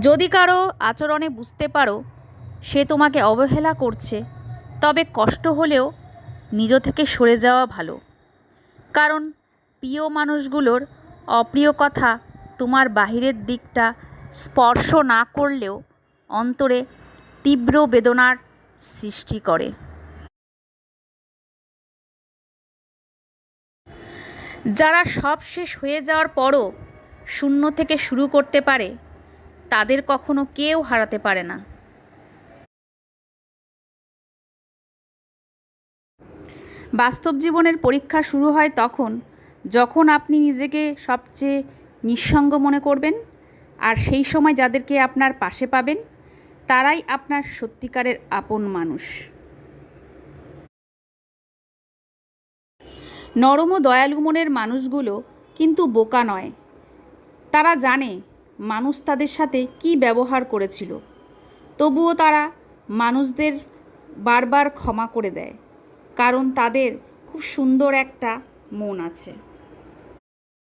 যদি কারো আচরণে বুঝতে পারো সে তোমাকে অবহেলা করছে, তবে কষ্ট হলেও নিজ থেকে সরে যাওয়া ভালো। কারণ প্রিয় মানুষগুলোর অপ্রিয় কথা তোমার বাহিরের দিকটা স্পর্শ না করলেও অন্তরে তীব্র বেদনার সৃষ্টি করে। যারা সব শেষ হয়ে যাওয়ার পরও শূন্য থেকে শুরু করতে পারে, তাদের কখনো কেউ হারাতে পারে না। বাস্তব জীবনের পরীক্ষা শুরু হয় তখন যখন আপনি নিজেকে সবচেয়ে নিঃসঙ্গ মনে করবেন, আর সেই সময় যাদেরকে আপনার পাশে পাবেন তারাই আপনার সত্যিকারের আপন মানুষ। নরম ও দয়ালু মনের মানুষগুলো কিন্তু বোকা নয়। তারা জানে মানুষ তাদের সাথে কী ব্যবহার করেছিল, তবুও তারা মানুষদের বারবার ক্ষমা করে দেয়, কারণ তাদের খুব সুন্দর একটা মন আছে।